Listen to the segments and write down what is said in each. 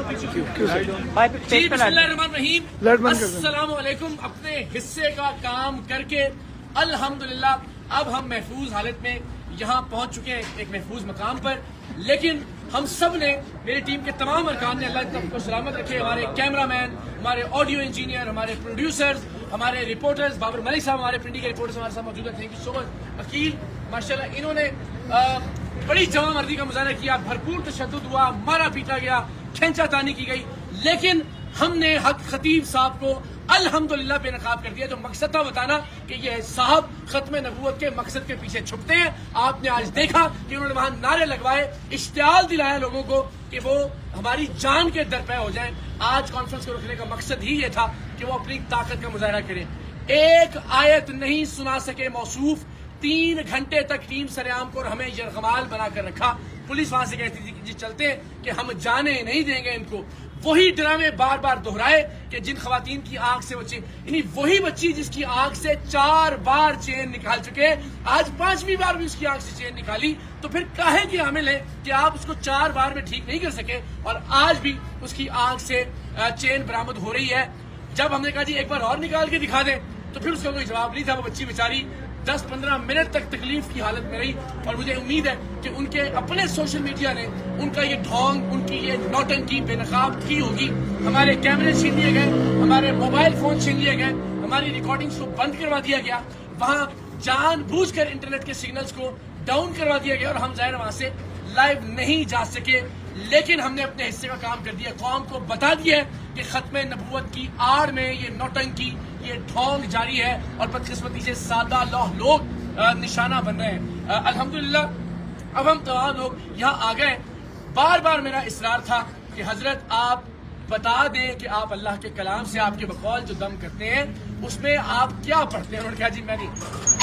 جی بسم اللہ الرحمن الرحیم، السلام علیکم۔ اپنے حصے کا کام کر کے الحمدللہ اب ہم محفوظ حالت میں یہاں پہنچ چکے ہیں، ایک محفوظ مقام پر۔ لیکن ہم سب نے، میری ٹیم کے تمام ارکان نے، اللہ کو سلامت رکھے، ہمارے کیمرہ مین، ہمارے آڈیو انجینئر، ہمارے پروڈیوسرز، ہمارے رپورٹرز، بابر ملک صاحب ہمارے پنڈی کے رپورٹرز ہمارے ساتھ موجود ہیں، تھینک یو سو مچ۔ عقیل ماشاءاللہ انہوں نے بڑی جواں مردی کا مظاہرہ کیا، بھرپور تشدد ہوا، مارا پیٹا گیا، کھینچا تانی کی گئی، لیکن ہم نے حق خطیب صاحب کو الحمدللہ بے نقاب کر دیا۔ جو مقصد تھا بتانا کہ یہ صاحب ختم نبوت کے مقصد کے پیچھے چھپتے ہیں، آپ نے آج دیکھا کہ انہوں نے وہاں نعرے لگوائے، اشتعال دلایا لوگوں کو کہ وہ ہماری جان کے درپے ہو جائیں۔ آج کانفرنس کو رکھنے کا مقصد ہی یہ تھا کہ وہ اپنی طاقت کا مظاہرہ کریں۔ ایک آیت نہیں سنا سکے موصوف، 3 گھنٹے تک ٹیم سریام کو اور ہمیں یرغمال بنا کر رکھا۔ پولیس وہاں سے کہتی تھی کہ جی چلتے ہیں کہ ہم جانے نہیں دیں گے ان کو۔ وہی ڈرامے بار بار دہرائے کہ جن خواتین کی آنکھ سے بچے، یعنی وہی بچی جس کی آنکھ سے 4 بار چین نکال چکے، آج 5ویں بار بھی اس کی آنکھ سے چین نکالی، تو پھر کاہے کی حامل ہے کہ آپ اس کو 4 بار میں ٹھیک نہیں کر سکے اور آج بھی اس کی آنکھ سے چین برآمد ہو رہی ہے۔ جب ہم نے کہا جی ایک بار اور نکال کے دکھا دیں تو پھر اس کا کوئی جواب نہیں تھا۔ وہ بچی بیچاری 10-15 منٹ تک تکلیف کی حالت میں رہی، اور مجھے امید ہے کہ ان کے اپنے سوشل میڈیا نے ان کا یہ ڈھونگ، ان کی یہ نوٹنکی بے نقاب کی ہوگی۔ ہمارے کیمرے چھین لیے گئے، ہمارے موبائل فون چھین لیے گئے، ہماری ریکارڈنگز کو بند کروا دیا گیا، وہاں جان بوجھ کر انٹرنیٹ کے سگنلز کو ڈاؤن کروا دیا گیا، اور ہم ظاہر وہاں سے لائیو نہیں جا سکے۔ لیکن ہم نے اپنے حصے کا کام کر دیا، قوم کو بتا دیا ہے کہ ختم نبوت کی آڑ میں یہ نوٹنکی، یہ ڈھونگ جاری ہے، اور بدقسمتی سے سادہ لوگ نشانہ بن رہے ہیں۔ الحمدللہ اب ہم تمام لوگ یہاں آ گئے۔ بار بار میرا اصرار تھا کہ حضرت آپ بتا دیں کہ آپ اللہ کے کلام سے، آپ کے بقول جو دم کرتے ہیں اس میں آپ کیا پڑھتے ہیں۔ انہوں نے کہا جی میں نہیں۔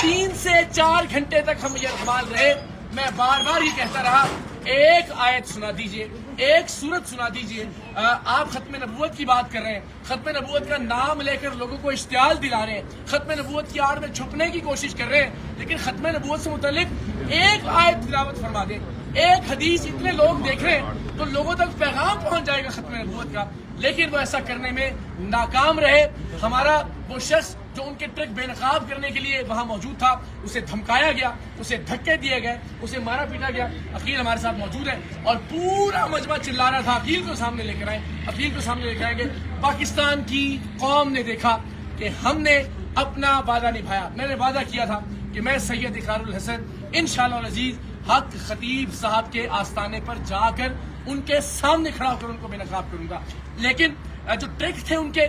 3 سے 4 گھنٹے تک ہم یہ اقبال رہے، میں بار بار یہ کہتا رہا ایک آیت سنا دیجئے، ایک سورت سنا دیجئے۔ آپ ختم نبوت کی بات کر رہے ہیں، ختم نبوت کا نام لے کر لوگوں کو اشتعال دلا رہے ہیں، ختم نبوت کی آڑ میں چھپنے کی کوشش کر رہے ہیں، لیکن ختم نبوت سے متعلق ایک آیت تلاوت فرما دیں، ایک حدیث۔ اتنے لوگ دیکھ رہے ہیں تو لوگوں تک پیغام پہنچ جائے گا ختم نبوت کا، لیکن وہ ایسا کرنے میں ناکام رہے۔ ہمارا وہ شخص جو ان کے ٹرک بے نقاب کرنے کے لیے وہاں موجود تھا، اسے دھمکایا گیا، اسے دھکے دیے گئے، اسے مارا پیٹا گیا۔ عقیل ہمارے ساتھ موجود ہے اور پورا مجمع چلا رہا تھا عقیل کو سامنے لے کر آئیں، عقیل کو سامنے لے کر آئیں گے۔ پاکستان کی قوم نے دیکھا کہ ہم نے اپنا وعدہ نبھایا۔ میں نے وعدہ کیا تھا کہ میں سید اقرار الحسن انشاءاللہ العزیز حق خطیب صاحب کے آستانے پر جا کر ان کے سامنے کھڑا ہو کر ان کو بے نقاب کروں گا، لیکن جو ٹرک تھے ان کے،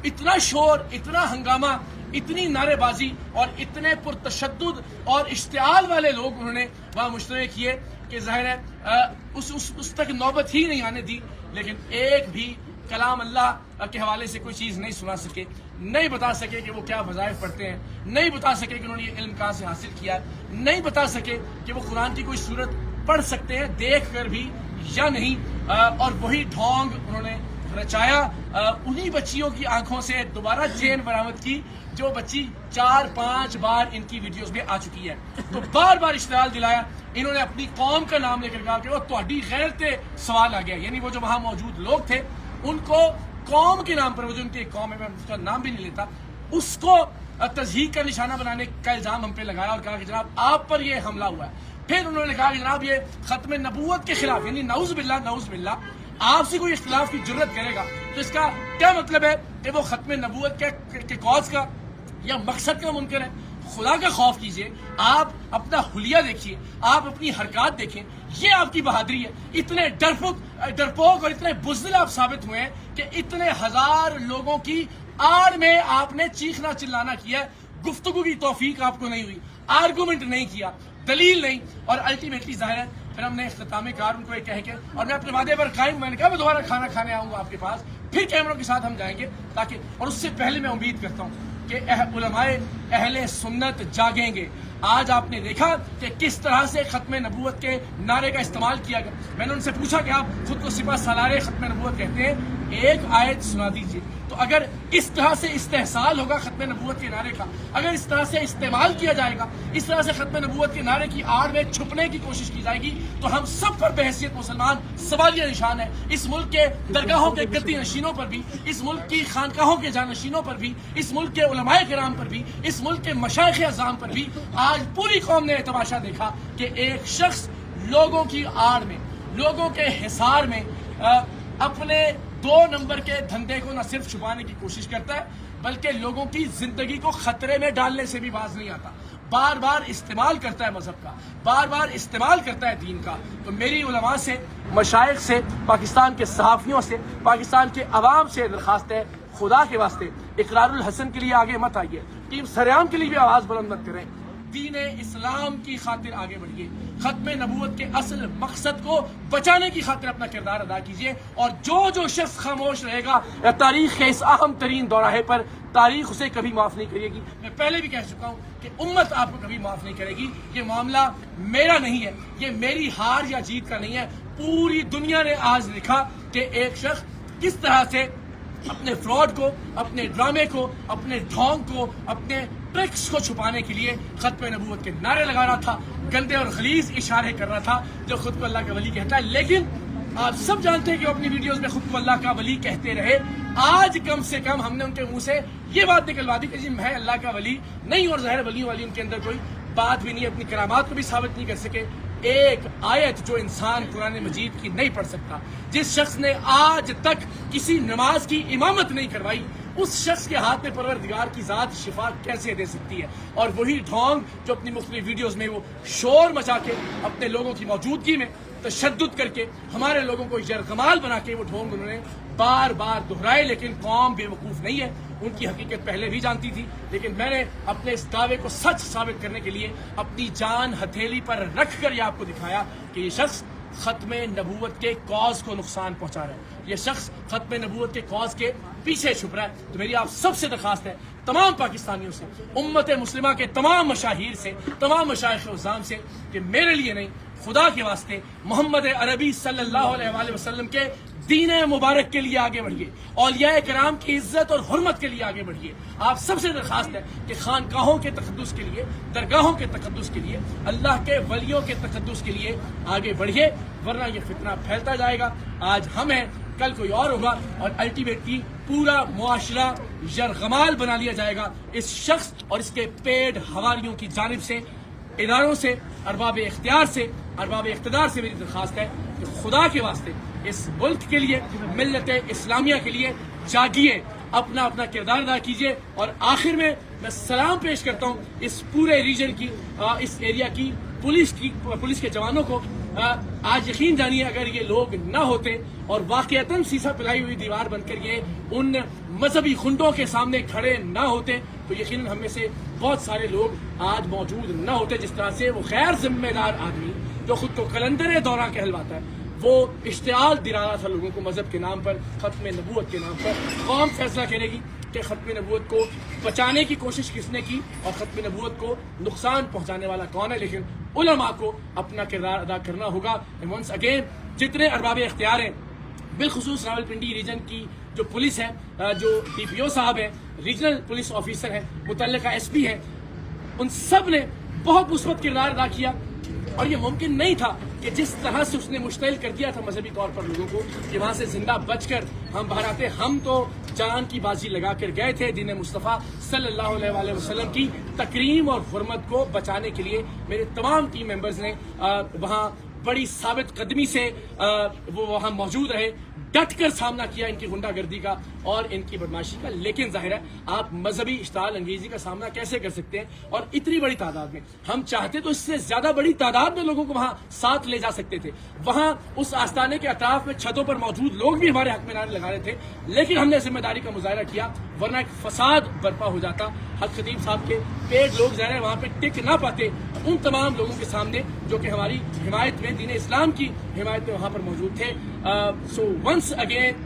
اتنا شور، اتنا ہنگامہ، اتنی نعرے بازی اور اتنے پرتشدد اور اشتعال والے لوگ انہوں نے وہاں مشترک کیے کہ ظاہر ہے اس تک نوبت ہی نہیں آنے دی۔ لیکن ایک بھی کلام اللہ کے حوالے سے کوئی چیز نہیں سنا سکے، نہیں بتا سکے کہ وہ کیا وظائف پڑھتے ہیں، نہیں بتا سکے کہ انہوں نے یہ علم کہاں سے حاصل کیا ہے، نہیں بتا سکے کہ وہ قرآن کی کوئی صورت پڑھ سکتے ہیں دیکھ کر بھی یا نہیں۔ اور وہی ڈھونگ انہوں نے رچایا، انہی بچیوں کی آنکھوں سے دوبارہ چین برآمد کی جو بچی 4-5 بار ان کی ویڈیوز میں آ چکی ہے۔ تو بار بار اشتعال دلایا۔ انہوں نے اپنی قوم کا نام لے کر کہا کہ وہ تہاڈی غیرت تے سوال آ گیا، یعنی وہ جو وہاں موجود لوگ تھے ان کو قوم کے نام پر، وہ جو ان کی ایک قوم ہے، میں اس کا نام بھی نہیں لیتا، اس کو تضحیک کا نشانہ بنانے کا الزام ہم پہ لگایا اور کہا کہ جناب آپ پر یہ حملہ ہوا ہے۔ پھر انہوں نے کہا کہ جناب یہ ختم نبوت کے خلاف، یعنی نعوذ باللہ آپ سے کوئی اختلاف کی جرت کرے گا تو اس کا کیا مطلب ہے کہ وہ ختم نبوت کے کاز کا یا مقصد کا منکر ہے۔ خدا کا خوف کیجئے، آپ اپنا حلیہ دیکھیے، آپ اپنی حرکات دیکھیں، یہ آپ کی بہادری ہے۔ اتنے ڈرپوک اور اتنے بزدل آپ ثابت ہوئے ہیں کہ اتنے ہزار لوگوں کی آڑ میں آپ نے چیخنا چلانا کیا، گفتگو کی توفیق آپ کو نہیں ہوئی، آرگومنٹ نہیں کیا، دلیل نہیں، اور الٹیمیٹلی ظاہر ہے پھر ہم نے اختتامی کار ان کو یہ کہہ کے، اور میں اپنے وعدے پر قائم، میں نے کہا میں دوبارہ کھانا کھانے آؤں گا آپ کے پاس، پھر کیمروں کے ساتھ ہم جائیں گے تاکہ، اور اس سے پہلے میں امید کرتا ہوں کہ علماء اہل سنت جاگیں گے۔ آج آپ نے دیکھا کہ کس طرح سے ختم نبوت کے نعرے کا استعمال کیا گیا۔ میں نے ان سے پوچھا کہ آپ خود کو سپہ سالار ختم نبوت کہتے ہیں، ایک آیت سنا دیجیے. تو اگر اس طرح سے استحصال ہوگا ختم نبوت کے نعرے کا، اگر اس طرح سے استعمال کیا جائے گا، اس طرح سے ختم نبوت کے نعرے کی آڑ میں چھپنے کی کوشش کی جائے گی، تو ہم سب پر بحیثیت مسلمان سوالیہ نشان ہے. اس ملک کے درگاہوں کے گدی نشینوں پر بھی، اس ملک کی خانقاہوں کے جانشینوں پر بھی، اس ملک کے علماء کرام پر بھی، اس ملک کے مشائخ اعظام پر بھی آج پوری قوم نے تماشا دیکھا کہ ایک شخص لوگوں کی آڑ میں، لوگوں کے حصار میں اپنے 2 نمبر کے دھندے کو نہ صرف چھپانے کی کوشش کرتا ہے بلکہ لوگوں کی زندگی کو خطرے میں ڈالنے سے بھی باز نہیں آتا. بار بار استعمال کرتا ہے مذہب کا، بار بار استعمال کرتا ہے دین کا. تو میری علماء سے، مشائخ سے، پاکستان کے صحافیوں سے، پاکستان کے عوام سے درخواست ہے، خدا کے واسطے اقرار الحسن کے لیے آگے مت آئیے، ٹیم سریام کے لیے بھی آواز بلند مت کریں. دین اسلام کی خاطر آگے بڑھیے، ختم نبوت کے اصل مقصد کو بچانے کی خاطر اپنا کردار ادا کیجیے. اور جو شخص خاموش رہے گا تاریخ کے اس اہم ترین دوراہے پر، تاریخ اسے کبھی معاف نہیں کرے گی. میں پہلے بھی کہہ چکا ہوں کہ امت آپ کو کبھی معاف نہیں کرے گی. یہ معاملہ میرا نہیں ہے، یہ میری ہار یا جیت کا نہیں ہے. پوری دنیا نے آج لکھا کہ ایک شخص کس طرح سے اپنے فراڈ کو، اپنے ڈرامے کو، اپنے ڈھونگ کو، اپنے ٹرکس کو چھپانے کے لیے ختم نبوت کے نعرے لگا رہا تھا، گندے اور غلیظ اشارے کر رہا تھا، جو خود کو اللہ کا ولی کہتا ہے. لیکن آپ سب جانتے ہیں کہ وہ اپنی ویڈیوز میں خود کو اللہ کا ولی کہتے رہے. آج کم سے کم ہم نے ان کے منہ سے یہ بات نکلوا دی کہ جی میں اللہ کا ولی نہیں، اور ظاہر ولیوں والی ان کے اندر کوئی بات بھی نہیں، اپنی کرامات کو بھی ثابت نہیں کر سکے. ایک آیت جو انسان قرآن مجید کی نہیں پڑھ سکتا، جس شخص نے آج تک کسی نماز کی امامت نہیں کروائی، اس شخص کے ہاتھ میں پروردگار کی ذات شفا کیسے دے سکتی ہے؟ اور وہی ڈھونگ جو اپنی مختلف ویڈیوز میں وہ شور مچا کے، اپنے لوگوں کی موجودگی میں تشدد کر کے، ہمارے لوگوں کو یرغمال بنا کے وہ ڈھونگ انہوں نے بار بار دہرائے. لیکن قوم بے وقوف نہیں ہے، ان کی حقیقت پہلے بھی جانتی تھی. لیکن میں نے اپنے اس دعوے کو سچ ثابت کرنے کے لیے اپنی جان ہتھیلی پر رکھ کر یہ آپ کو دکھایا کہ یہ شخص ختم نبوت کے کاز کو نقصان پہنچا رہا ہے، یہ شخص ختم نبوت کے کاز کے پیچھے چھپ رہا ہے. تو میری آپ سب سے درخواست ہے، تمام پاکستانیوں سے، امت مسلمہ کے تمام مشاہیر سے، تمام مشائخ اعظام سے، کہ میرے لیے نہیں، خدا کے واسطے محمد عربی صلی اللہ علیہ وآلہ وسلم کے دین مبارک کے لیے آگے بڑھیے، اولیاء کرام کی عزت اور حرمت کے لیے آگے بڑھیے. آپ سب سے درخواست ہے کہ خانقاہوں کے تقدس کے لیے، درگاہوں کے تقدس کے لیے، اللہ کے ولیوں کے تقدس کے لیے آگے بڑھیے، ورنہ یہ فتنہ پھیلتا جائے گا. آج ہم ہیں، کل کوئی اور ہوگا، اور الٹیمیٹلی پورا معاشرہ یرغمال بنا لیا جائے گا اس شخص اور اس کے پیڈ حوالیوں کی جانب سے. اداروں سے، ارباب اختیار سے، ارباب اقتدار سے میری درخواست ہے کہ خدا کے واسطے اس ملک کے لیے، ملت اسلامیہ کے لیے جاگیے، اپنا اپنا کردار ادا کیجیے. اور آخر میں سلام پیش کرتا ہوں اس پورے ریجن کی، اس ایریا کی پولیس کے جوانوں کو. آج یقین جانیے اگر یہ لوگ نہ ہوتے اور واقعتاً سیسا پلائی ہوئی دیوار بن کر یہ ان مذہبی خنڈوں کے سامنے کھڑے نہ ہوتے تو یقیناً ہم میں سے بہت سارے لوگ آج موجود نہ ہوتے. جس طرح سے وہ غیر ذمہ دار آدمی جو خود کو قلندر دوراں کہلواتا ہے، وہ اشتعال دلا رہا تھا لوگوں کو مذہب کے نام پر، ختم نبوت کے نام پر. قوم فیصلہ کرے گی کہ ختم نبوت کو بچانے کی کوشش کس نے کی اور ختم نبوت کو نقصان پہنچانے والا کون ہے. لیکن علماء کو اپنا کردار ادا کرنا ہوگا. ونس اگین جتنے ارباب اختیار ہیں، بالخصوص راولپنڈی ریجن کی جو پولیس ہے، جو ڈی پی او صاحب ہیں، ریجنل پولیس آفیسر ہیں، متعلقہ ایس پی ہیں، ان سب نے بہت مثبت کردار ادا کیا. اور یہ ممکن نہیں تھا کہ جس طرح سے اس نے مشتعل کر دیا تھا مذہبی طور پر لوگوں کو کہ وہاں سے زندہ بچ کر ہم باہر آتے. ہم تو جان کی بازی لگا کر گئے تھے دین مصطفیٰ صلی اللہ علیہ وآلہ وسلم کی تکریم اور حرمت کو بچانے کے لیے. میرے تمام ٹیم ممبرز نے وہاں بڑی ثابت قدمی سے وہ وہاں موجود رہے، ڈٹ کر سامنا کیا ان کی غنڈہ گردی کا اور ان کی بدماشی کا. لیکن ظاہر ہے آپ مذہبی اشتعال انگیزی کا سامنا کیسے کر سکتے ہیں؟ اور اتنی بڑی تعداد میں، ہم چاہتے تو اس سے زیادہ بڑی تعداد میں لوگوں کو وہاں ساتھ لے جا سکتے تھے. وہاں اس آستانے کے اطراف میں چھتوں پر موجود لوگ بھی ہمارے حق میں نعرے لگا رہے تھے، لیکن ہم نے ذمہ داری کا مظاہرہ کیا، ورنہ ایک فساد برپا ہو جاتا. حق خطیب صاحب کے پیٹ لوگ ظاہر ہے وہاں پہ ٹک نہ پاتے ان تمام لوگوں کے سامنے جو کہ ہماری حمایت میں، دین اسلام کی حمایت میں وہاں پر موجود تھے. سو ونس اگین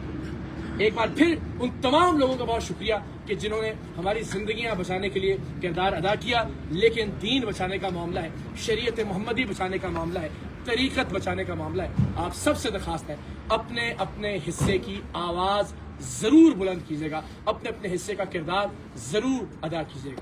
ایک بار پھر ان تمام لوگوں کا بہت شکریہ کہ جنہوں نے ہماری زندگیاں بچانے کے لیے کردار ادا کیا، لیکن دین بچانے کا معاملہ ہے، شریعت محمدی بچانے کا معاملہ ہے، طریقت بچانے کا معاملہ ہے۔ آپ سب سے درخواست ہے اپنے اپنے حصے کی آواز ضرور بلند کیجیے گا، اپنے اپنے حصے کا کردار ضرور ادا کیجیے گا۔